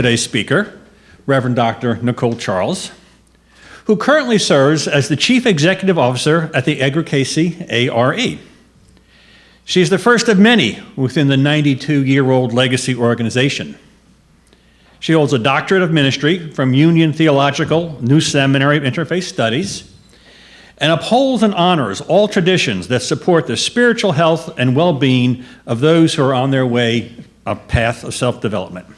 today's speaker, Reverend Dr. Nicole Charles, who currently serves as the Chief Executive Officer at the Edgar Cayce ARE. She is the first of many within the 92-year-old legacy organization. She holds a doctorate of ministry from Union Theological New Seminary of Interfaith Studies and upholds and honors all traditions that support the spiritual health and well-being of those who are on their way a path of self-development.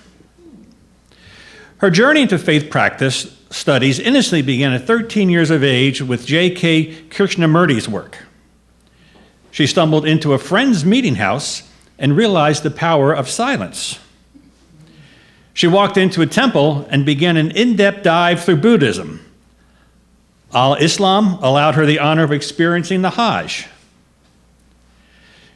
Her journey into faith practice studies innocently began at 13 years of age with J.K. Krishnamurti's work. She stumbled into a friend's meeting house and realized the power of silence. She walked into a temple and began an in-depth dive through Buddhism. Al-Islam allowed her the honor of experiencing the Hajj.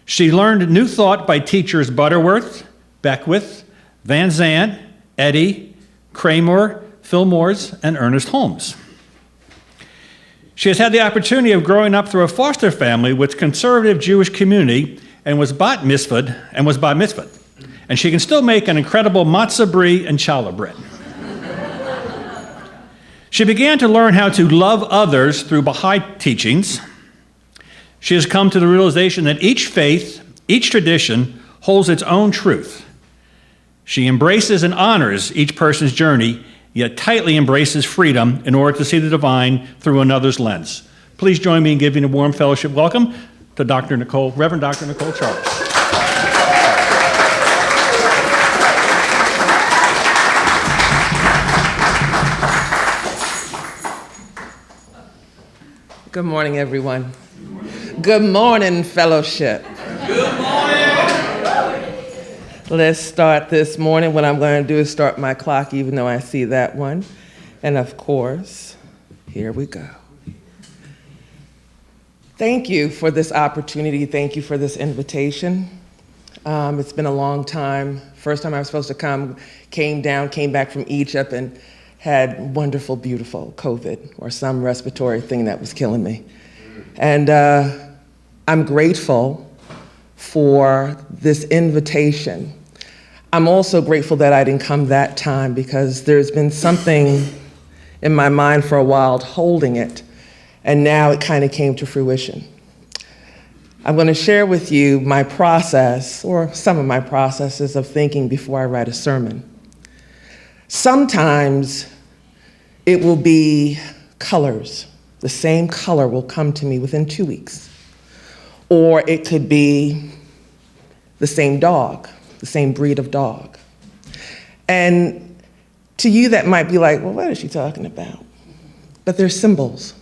She learned new thought by teachers Butterworth, Beckwith, Van Zandt, Eddy, Kramer, Fillmores, and Ernest Holmes. She has had the opportunity of growing up through a foster family with conservative Jewish community and was bat mitzvahed. And she can still make an incredible matzah brie and challah bread. She began to learn how to love others through Baha'i teachings. She has come to the realization that each faith, each tradition, holds its own truth. She embraces and honors each person's journey, yet tightly embraces freedom in order to see the divine through another's lens. Please join me in giving a warm fellowship welcome to Reverend Dr. Nicole Charles. Good morning, everyone. Good morning, fellowship. Good morning. Let's start this morning. What I'm going to do is start my clock, even though I see that one. And of course, here we go. Thank you for this opportunity. Thank you for this invitation. It's been a long time. First time I was supposed to come, came back from Egypt and had wonderful, beautiful COVID or some respiratory thing that was killing me. And I'm grateful for this invitation. I'm also grateful that I didn't come that time because there's been something in my mind for a while holding it, and now it kind of came to fruition. I'm going to share with you my process, or some of my processes of thinking before I write a sermon. Sometimes it will be colors. The same color will come to me within 2 weeks. Or it could be the same dog, the same breed of dog. And to you that might be like, well, what is she talking about? But they're symbols.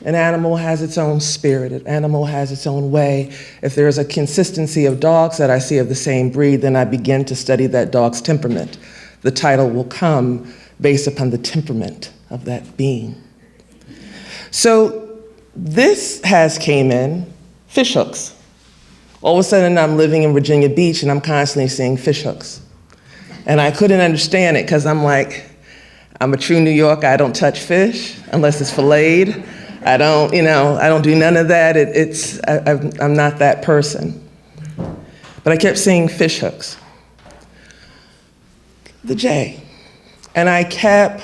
An animal has its own spirit. An animal has its own way. If there's a consistency of dogs that I see of the same breed, then I begin to study that dog's temperament. The title will come based upon the temperament of that being. So this has came in fish hooks. All of a sudden I'm living in Virginia Beach and I'm constantly seeing fish hooks. And I couldn't understand it because I'm like, I'm a true New Yorker. I don't touch fish unless it's filleted. I don't do none of that. I'm not that person. But I kept seeing fish hooks. The J. And I kept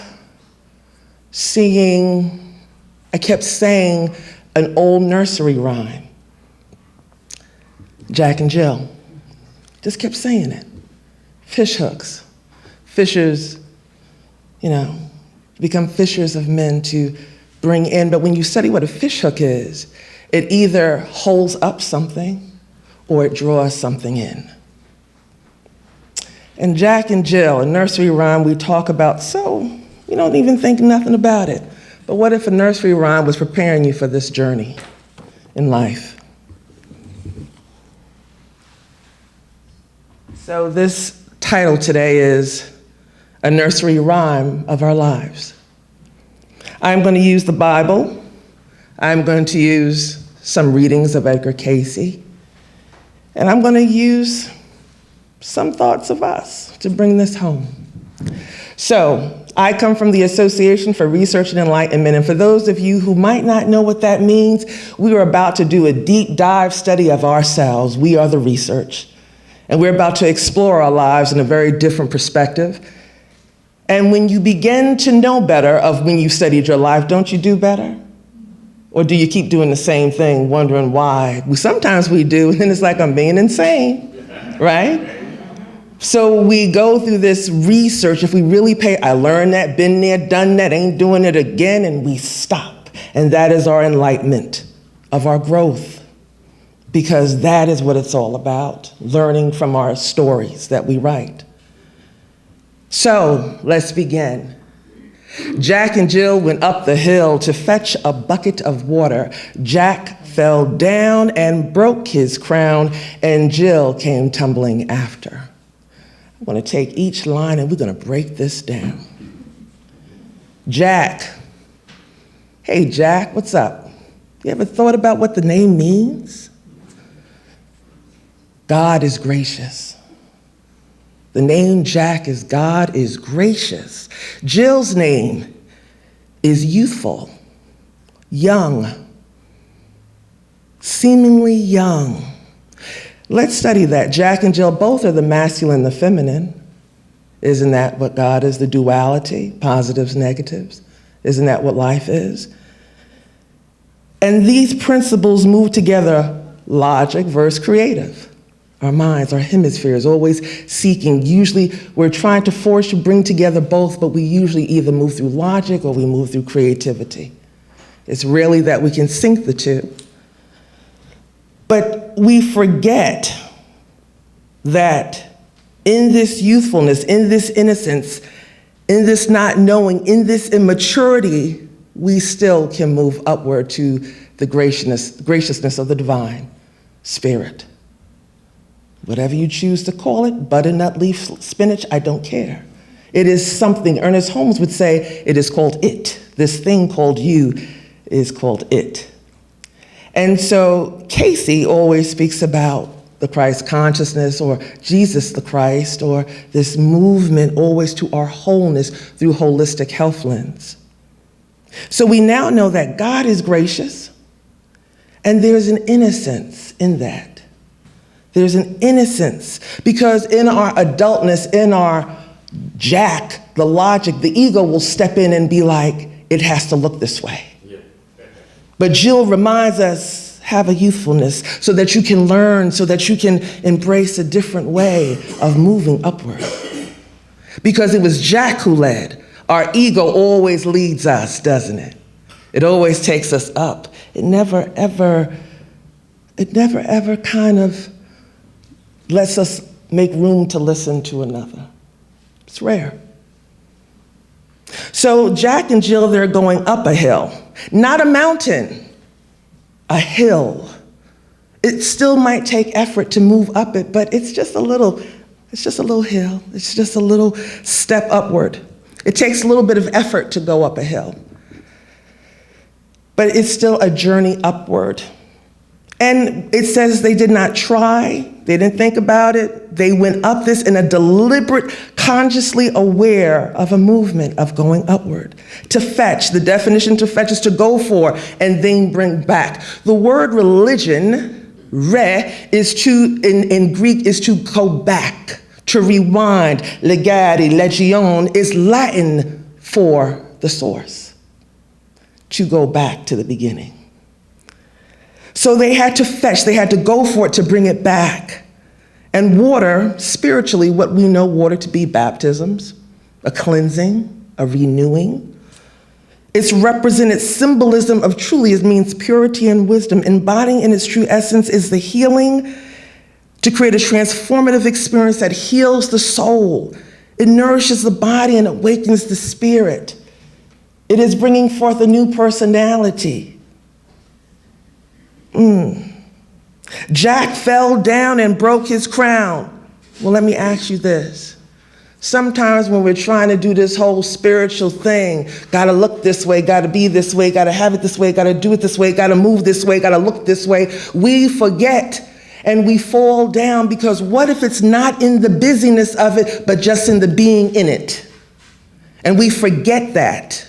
saying an old nursery rhyme. Jack and Jill. Just kept saying it. Fish hooks. Fishers, become fishers of men to bring in. But when you study what a fish hook is, it either holds up something or it draws something in. And Jack and Jill, a nursery rhyme we talk about, so you don't even think nothing about it. But what if a nursery rhyme was preparing you for this journey in life? So this title today is A Nursery Rhyme of Our Lives. I'm going to use the Bible. I'm going to use some readings of Edgar Cayce. And I'm going to use some thoughts of us to bring this home. So I come from the Association for Research and Enlightenment, and for those of you who might not know what that means, we are about to do a deep dive study of ourselves. We are the research, and we're about to explore our lives in a very different perspective. And when you begin to know better of when you studied your life, don't you do better? Or do you keep doing the same thing, wondering why? Sometimes we do, and then it's like I'm being insane, right? So we go through this research. If we really pay, I learned that, been there, done that, ain't doing it again, and we stop. And that is our enlightenment of our growth, because that is what it's all about, learning from our stories that we write. So let's begin. Jack and Jill went up the hill to fetch a bucket of water. Jack fell down and broke his crown, and Jill came tumbling after. I'm going to take each line and we're going to break this down. Jack. Hey, Jack, what's up? You ever thought about what the name means? God is gracious. The name Jack is God is gracious. Jill's name is youthful, young, seemingly young. Let's study that. Jack and Jill both are the masculine and the feminine. Isn't that what God is, the duality, positives, negatives? Isn't that what life is? And these principles move together, logic versus creative. Our minds, our hemispheres, always seeking. Usually we're trying to force to bring together both, but we usually either move through logic or we move through creativity. It's rarely that we can sync the two. But we forget that in this youthfulness, in this innocence, in this not knowing, in this immaturity, we still can move upward to the graciousness of the divine spirit. Whatever you choose to call it, butternut leaf spinach, I don't care. It is something. Ernest Holmes would say it is called it. This thing called you is called it. And so Casey always speaks about the Christ consciousness or Jesus the Christ, or this movement always to our wholeness through holistic health lens. So we now know that God is gracious, and there's an innocence in that. There's an innocence, because in our adultness, in our Jack, the logic, the ego will step in and be like, it has to look this way. But Jill reminds us, have a youthfulness so that you can learn, so that you can embrace a different way of moving upward. Because it was Jack who led. Our ego always leads us, doesn't it? It always takes us up. It never ever kind of lets us make room to listen to another. It's rare. So Jack and Jill, they're going up a hill, not a mountain, a hill. It still might take effort to move up it, but it's just a little hill. It's just a little step upward. It takes a little bit of effort to go up a hill, but it's still a journey upward. And it says they did not try, they didn't think about it. They went up this in a deliberate, consciously aware of a movement of going upward. To fetch, the definition to fetch is to go for and then bring back. The word religion, is to, in Greek, is to go back, to rewind. Legare, legion, is Latin for the source. To go back to the beginning. So they had to fetch, they had to go for it to bring it back. And water, spiritually, what we know water to be, baptisms, a cleansing, a renewing. Its represented symbolism of truly, it means purity and wisdom. Embodying in its true essence is the healing to create a transformative experience that heals the soul. It nourishes the body and awakens the spirit. It is bringing forth a new personality. Jack fell down and broke his crown. Well, let me ask you this. Sometimes when we're trying to do this whole spiritual thing, gotta look this way, gotta be this way, gotta have it this way, gotta do it this way, gotta move this way, gotta look this way, we forget and we fall down, because what if it's not in the busyness of it, but just in the being in it? And we forget that.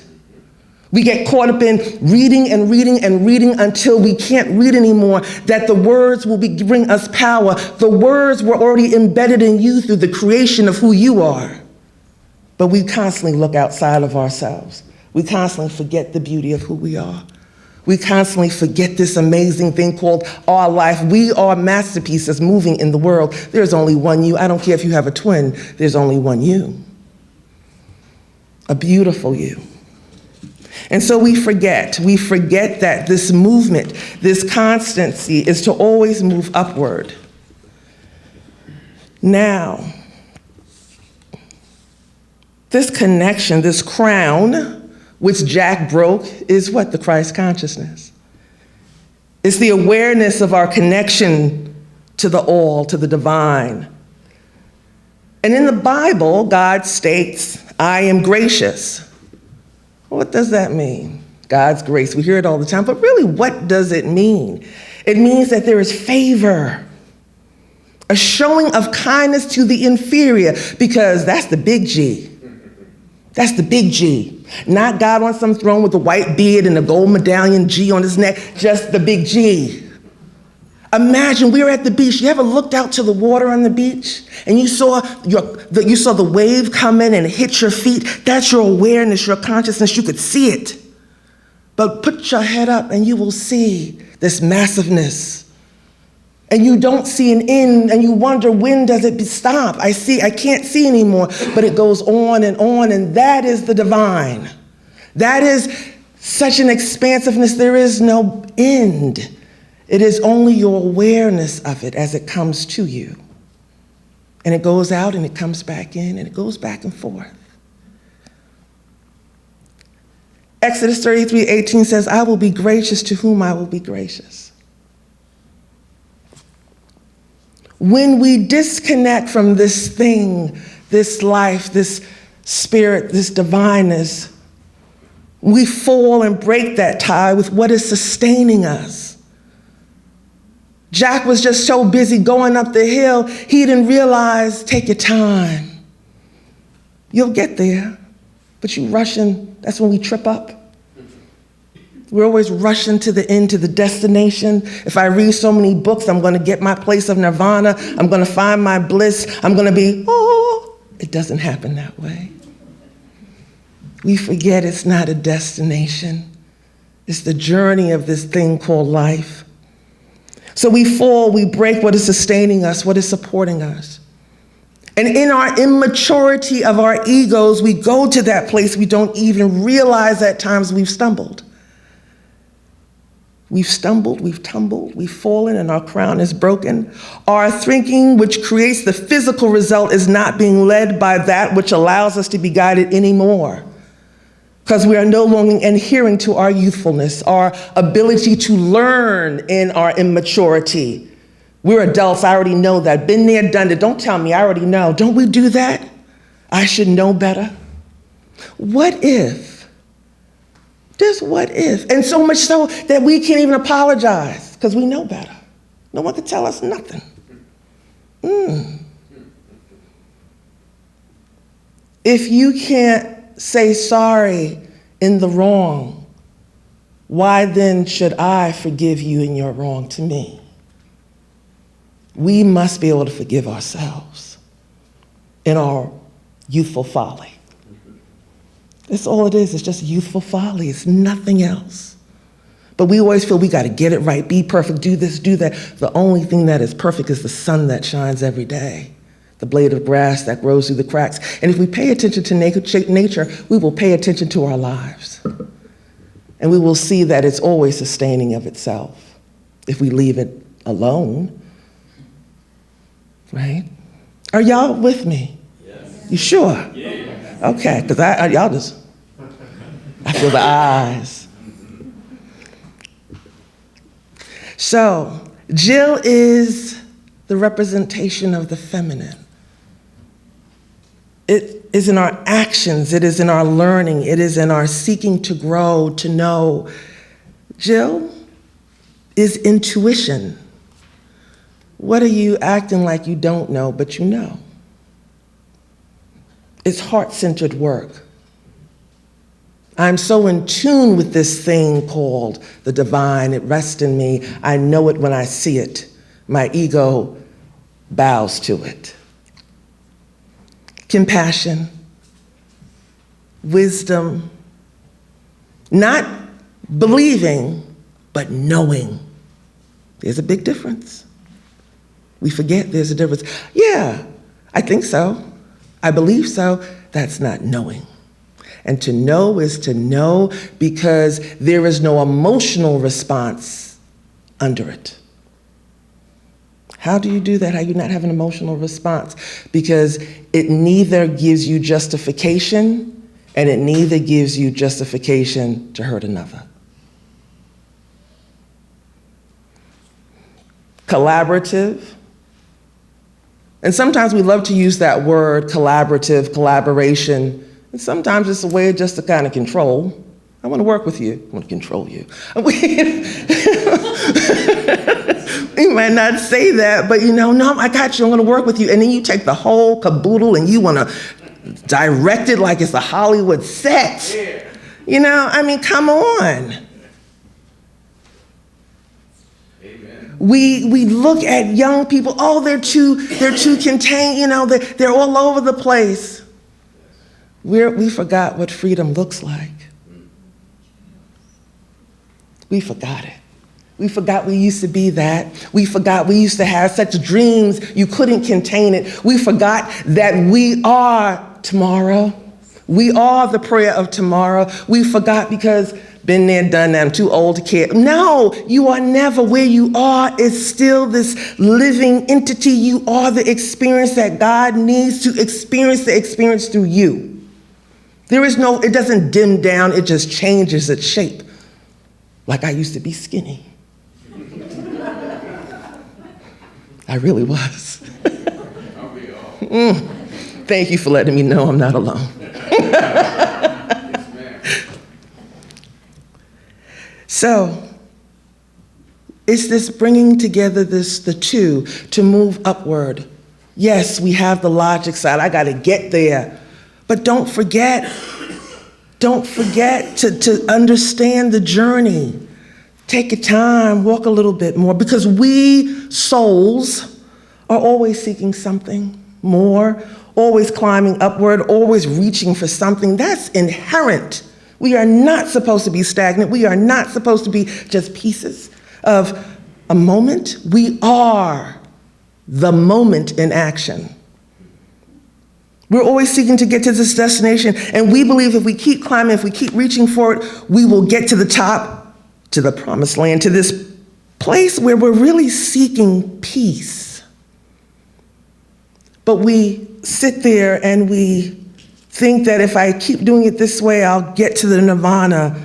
We get caught up in reading and reading and reading until we can't read anymore, that the words will bring us power. The words were already embedded in you through the creation of who you are. But we constantly look outside of ourselves. We constantly forget the beauty of who we are. We constantly forget this amazing thing called our life. We are masterpieces moving in the world. There's only one you. I don't care if you have a twin. There's only one you. A beautiful you. And so we forget that this movement, this constancy is to always move upward. Now, this connection, this crown, which Jack broke, is what? The Christ consciousness. It's the awareness of our connection to the all, to the divine. And in the Bible, God states, I am gracious. What does that mean? God's grace. We hear it all the time, but really, what does it mean? It means that there is favor, a showing of kindness to the inferior, because that's the big G. That's the big G. Not God on some throne with a white beard and a gold medallion G on his neck, just the big G. Imagine we were at the beach. You ever looked out to the water on the beach and you saw the wave come in and hit your feet? That's your awareness, your consciousness. You could see it. But put your head up and you will see this massiveness. And you don't see an end, and you wonder, when does it stop? I can't see anymore, but it goes on, and that is the divine. That is such an expansiveness, there is no end. It is only your awareness of it as it comes to you. And it goes out, and it comes back in, and it goes back and forth. Exodus 33:18 says, I will be gracious to whom I will be gracious. When we disconnect from this thing, this life, this spirit, this divineness, we fall and break that tie with what is sustaining us. Jack was just so busy going up the hill, he didn't realize, take your time. You'll get there, but you rushing, that's when we trip up. We're always rushing to the end, to the destination. If I read so many books, I'm going to get my place of nirvana. I'm going to find my bliss. I'm going to be, oh. It doesn't happen that way. We forget it's not a destination. It's the journey of this thing called life. So we fall, we break what is sustaining us, what is supporting us. And in our immaturity of our egos, we go to that place we don't even realize at times we've stumbled. We've stumbled, we've tumbled, we've fallen, and our crown is broken. Our thinking, which creates the physical result, is not being led by that which allows us to be guided anymore. Because we are no longer adhering to our youthfulness, our ability to learn in our immaturity. We're adults, I already know that. Been there, done it. Don't tell me, I already know. Don't we do that? I should know better. What if? Just what if? And so much so that we can't even apologize because we know better. No one can tell us nothing. If you can't say sorry in the wrong, why then should I forgive you in your wrong to me? We must be able to forgive ourselves in our youthful folly. That's all it is. It's just youthful folly. It's nothing else. But we always feel we got to get it right, be perfect, do this, do that. The only thing that is perfect is the sun that shines every day, the blade of grass that grows through the cracks. And if we pay attention to nature, we will pay attention to our lives. And we will see that it's always sustaining of itself if we leave it alone. Right? Are y'all with me? Yes. You sure? Yeah. Okay, because y'all just, I feel the eyes. So, Jill is the representation of the feminine. It is in our actions, it is in our learning, it is in our seeking to grow, to know. Jill is intuition. What are you acting like you don't know, but you know? It's heart-centered work. I'm so in tune with this thing called the divine. It rests in me. I know it when I see it. My ego bows to it. Compassion. wisdom, not believing, but knowing. There's a big difference. We forget there's a difference. Yeah, I think so. I believe so. That's not knowing. And to know is to know because there is no emotional response under it. How do you do that? How do you not have an emotional response? Because it neither gives you justification and it neither gives you justification to hurt another. Collaborative. And sometimes we love to use that word, collaborative, collaboration. And sometimes it's a way just to kind of control. I want to work with you. I want to control you. You might not say that, but no, I got you. I'm going to work with you. And then you take the whole caboodle and you want to direct it like it's a Hollywood set. Yeah. Come on. We look at young people, they're too contained, they're all over the place. We forgot what freedom looks like. We forgot it. We forgot we used to be that. We forgot we used to have such dreams you couldn't contain it. We forgot that we are tomorrow. We are the prayer of tomorrow. We forgot because been there, done that, I'm too old to care. No, you are never. Where you are is still this living entity. You are the experience that God needs to experience the experience through you. It doesn't dim down, it just changes its shape. Like I used to be skinny. I really was. Thank you for letting me know I'm not alone. So, it's this bringing together the two to move upward. Yes, we have the logic side. I got to get there. But don't forget to understand the journey. Take your time, walk a little bit more, because we souls are always seeking something more, always climbing upward, always reaching for something. That's inherent. We are not supposed to be stagnant. We are not supposed to be just pieces of a moment. We are the moment in action. We're always seeking to get to this destination, and we believe if we keep climbing, if we keep reaching for it, we will get to the top, to the promised land, to this place where we're really seeking peace. But we sit there and we think that if I keep doing it this way, I'll get to the nirvana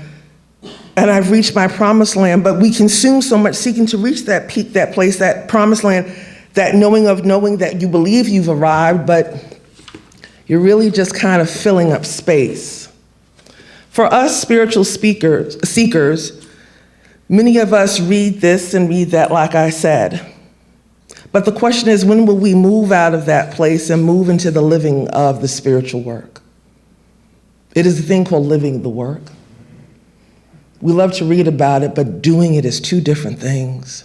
and I've reached my promised land. But we consume so much seeking to reach that peak, that place, that promised land, that knowing that you believe you've arrived, but you're really just kind of filling up space. For us spiritual seekers, many of us read this and read that, like I said. But the question is, when will we move out of that place and move into the living of the spiritual work? It is a thing called living the work. We love to read about it, but doing it is two different things.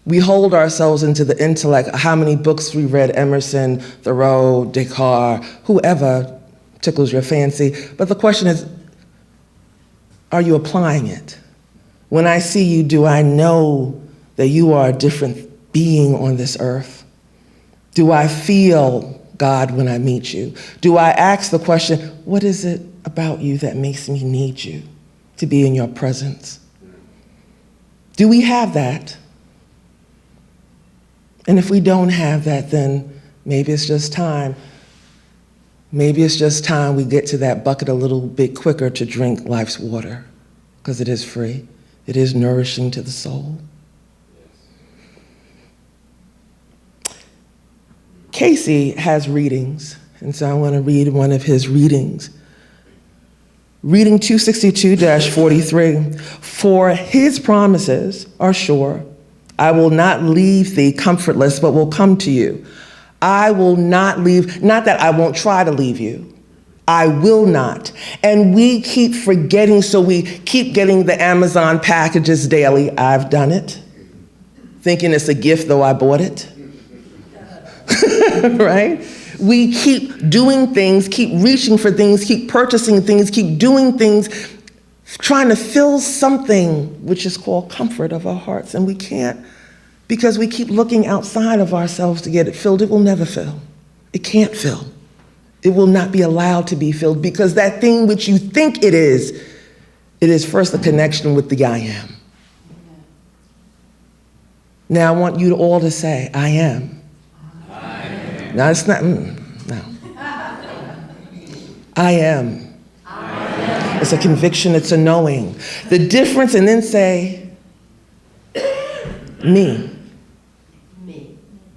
We hold ourselves into the intellect, how many books we read, Emerson, Thoreau, Descartes, whoever tickles your fancy. But the question is, are you applying it? When I see you, do I know that you are a different being on this earth? Do I feel God when I meet you? Do I ask the question, what is it about you that makes me need you to be in your presence? Do we have that? And if we don't have that, then maybe it's just time. Maybe it's just time we get to that bucket a little bit quicker to drink life's water, because it is free. It is nourishing to the soul. Casey has readings, and so I want to read one of his readings. Reading 262-43, for his promises are sure. I will not leave thee comfortless, but will come to you. I will not leave, not that I won't try to leave you. I will not. And we keep forgetting, so we keep getting the Amazon packages daily. I've done it. Thinking it's a gift, though I bought it. Right? We keep doing things, keep reaching for things, keep purchasing things, keep doing things, trying to fill something which is called comfort of our hearts. And we can't, because we keep looking outside of ourselves to get it filled. It will never fill. It can't fill. It will not be allowed to be filled, because that thing which you think it is first a connection with the I am. Now I want you all to say, I am. I am. No, it's not, no. I am. It's a conviction, it's a knowing. The difference, and then say, me.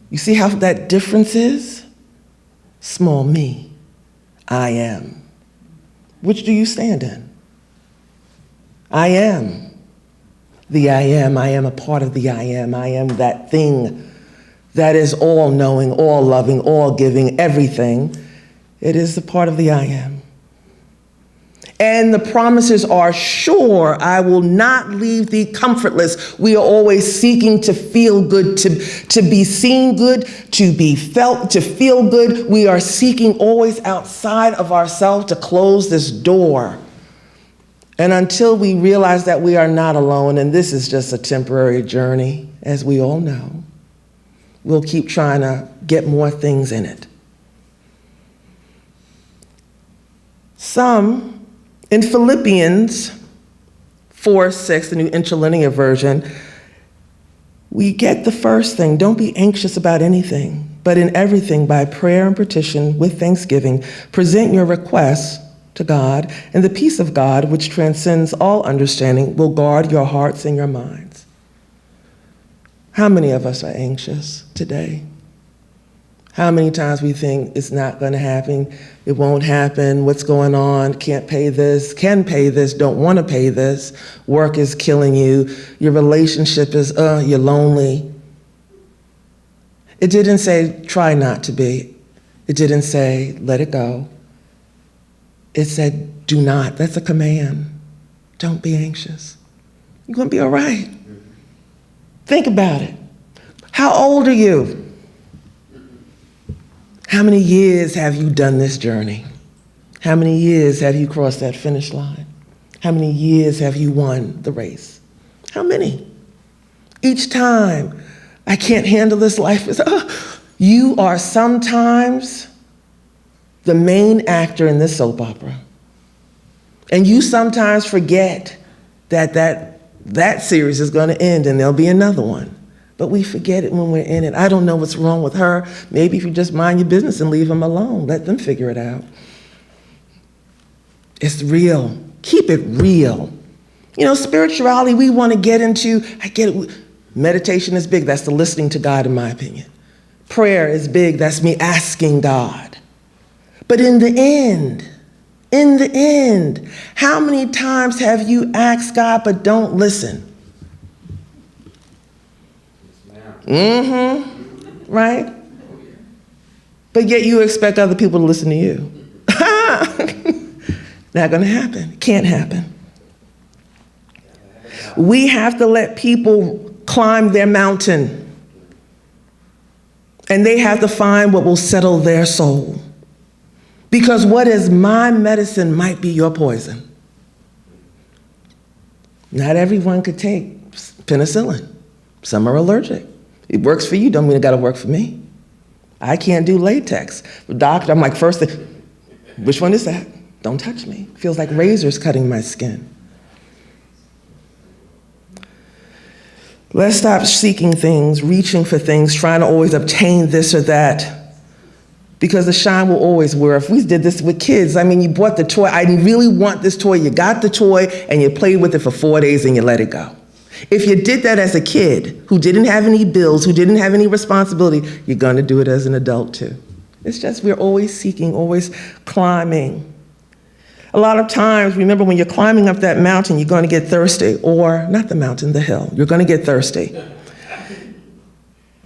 You see how that difference is? Small me. I am. Which do you stand in? I am. The I am. I am a part of the I am. I am that thing that is all knowing, all loving, all giving, everything. It is the part of the I am. And the promises are sure. I will not leave thee comfortless. We are always seeking to feel good, to be seen good, to be felt, to feel good. We are seeking always outside of ourselves to close this door. And until we realize that we are not alone, and this is just a temporary journey, as we all know, we'll keep trying to get more things in it. Some, in Philippians 4:6, the New Interlinear Version, we get the first thing. Don't be anxious about anything, but in everything by prayer and petition with thanksgiving, present your requests to God, and the peace of God, which transcends all understanding, will guard your hearts and your minds. How many of us are anxious today? How many times we think it's not going to happen, it won't happen, what's going on, can't pay this, can pay this, don't want to pay this, work is killing you, your relationship is, you're lonely. It didn't say, try not to be. It didn't say, let it go. It said, do not. That's a command. Don't be anxious. You're going to be all right. Think about it. How old are you? How many years have you done this journey? How many years have you crossed that finish line? How many years have you won the race? How many? Each time, I can't handle this life. You are sometimes the main actor in this soap opera. And you sometimes forget that series is going to end and there'll be another one. But we forget it when we're in it. I don't know what's wrong with her. Maybe if you just mind your business and leave them alone, let them figure it out. It's real. Keep it real. You know, spirituality, we want to get into, I get it. Meditation is big. That's the listening to God, in my opinion. Prayer is big. That's me asking God. But in the end, how many times have you asked God but don't listen? Right? But yet you expect other people to listen to you. Not going to happen. Can't happen. We have to let people climb their mountain. And they have to find what will settle their soul. Because what is my medicine might be your poison. Not everyone could take penicillin. Some are allergic. It works for you, don't mean it gotta work for me. I can't do latex. The doctor, I'm like, first thing, which one is that? Don't touch me. Feels like razors cutting my skin. Let's stop seeking things, reaching for things, trying to always obtain this or that. Because the shine will always wear. If we did this with kids, I mean, you bought the toy, I really want this toy, you got the toy, and you played with it for 4 days and you let it go. If you did that as a kid who didn't have any bills, who didn't have any responsibility, you're gonna do it as an adult too. It's just we're always seeking, always climbing. A lot of times, remember when you're climbing up that mountain, you're gonna get thirsty, or not the mountain, the hill, you're gonna get thirsty.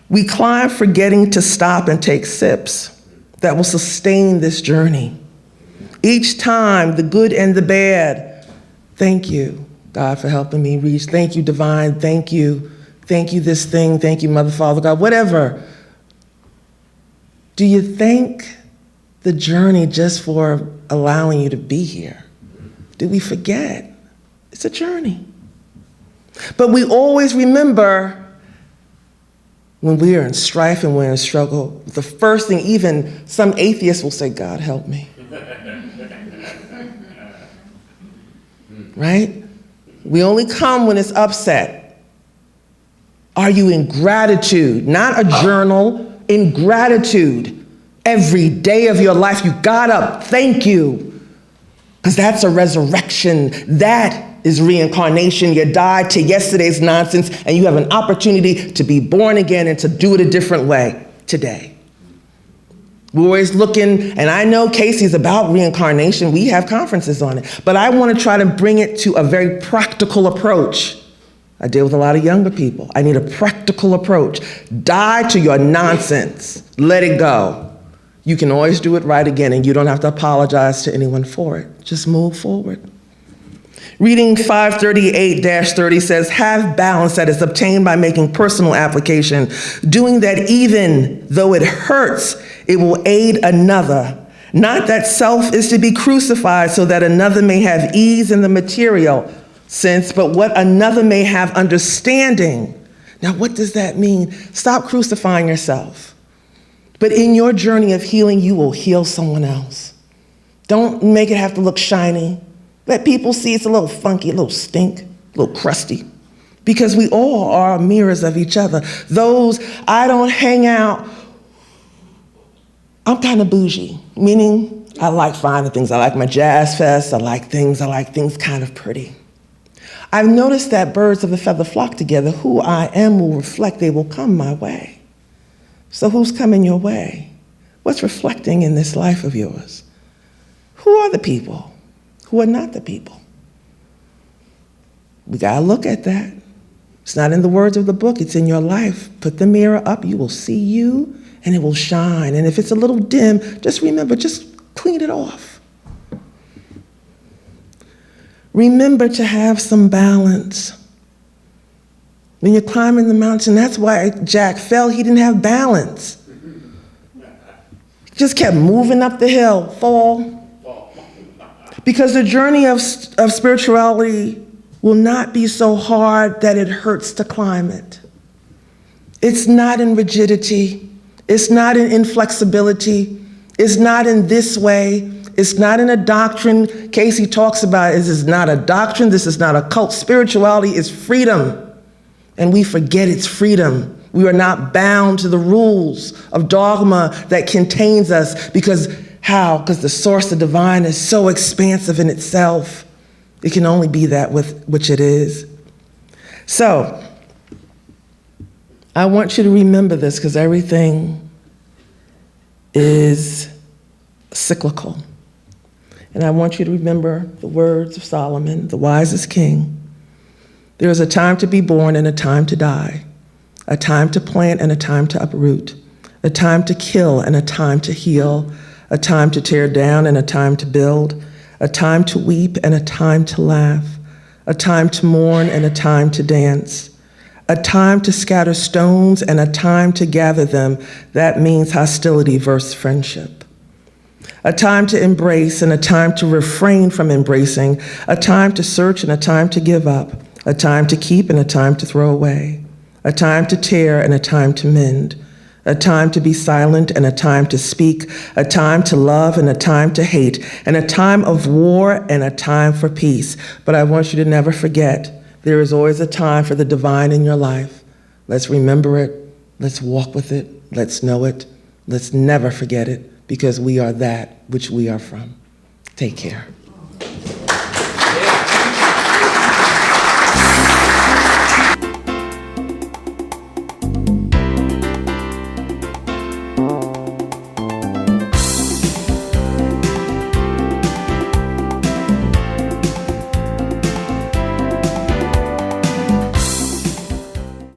We climb forgetting to stop and take sips that will sustain this journey. Each time, the good and the bad. Thank you, God, for helping me reach. Thank you, divine. Thank you. Thank you, this thing. Thank you, Mother, Father, God, whatever. Do you thank the journey just for allowing you to be here? Did we forget? It's a journey. But we always remember when we are in strife and we're in struggle, the first thing, even some atheists will say, God help me. Right? We only come when it's upset. Are you in gratitude? Not a journal, in gratitude. Every day of your life, you got up, thank you. Because that's a resurrection. That is reincarnation. You died to yesterday's nonsense, and you have an opportunity to be born again and to do it a different way today. We're always looking, and I know Casey's about reincarnation. We have conferences on it. But I want to try to bring it to a very practical approach. I deal with a lot of younger people. I need a practical approach. Die to your nonsense. Let it go. You can always do it right again, and you don't have to apologize to anyone for it. Just move forward. Reading 538-30 says, have balance that is obtained by making personal application, doing that even though it hurts, it will aid another. Not that self is to be crucified so that another may have ease in the material sense, but what another may have understanding. Now, what does that mean? Stop crucifying yourself. But in your journey of healing, you will heal someone else. Don't make it have to look shiny. Let people see it's a little funky, a little stink, a little crusty. Because we all are mirrors of each other. Those, I don't hang out. I'm kind of bougie, meaning I like finer things. I like my jazz fest. I like things kind of pretty. I've noticed that birds of a feather flock together. Who I am will reflect, they will come my way. So who's coming your way? What's reflecting in this life of yours? Who are the people? Who are not the people? We gotta look at that. It's not in the words of the book, it's in your life. Put the mirror up, you will see you, and it will shine. And if it's a little dim, just remember, just clean it off. Remember to have some balance. When you're climbing the mountain, that's why Jack fell, he didn't have balance. Just kept moving up the hill, fall. Because the journey of spirituality will not be so hard that it hurts to climb it. It's not in rigidity. It's not in inflexibility. It's not in this way. It's not in a doctrine. Casey talks about it. This is not a doctrine. This is not a cult. Spirituality is freedom. And we forget it's freedom. We are not bound to the rules of dogma that contains us because how? Because the source, the divine, is so expansive in itself. It can only be that with which it is. So, I want you to remember this because everything is cyclical. And I want you to remember the words of Solomon, the wisest king. There is a time to be born and a time to die, a time to plant and a time to uproot, a time to kill and a time to heal, a time to tear down and a time to build, a time to weep and a time to laugh, a time to mourn and a time to dance, a time to scatter stones and a time to gather them. That means hostility versus friendship. A time to embrace and a time to refrain from embracing, a time to search and a time to give up, a time to keep and a time to throw away, a time to tear and a time to mend, a time to be silent and a time to speak, a time to love and a time to hate, and a time of war and a time for peace. But I want you to never forget, there is always a time for the divine in your life. Let's remember it, let's walk with it, let's know it, let's never forget it, because we are that which we are from. Take care.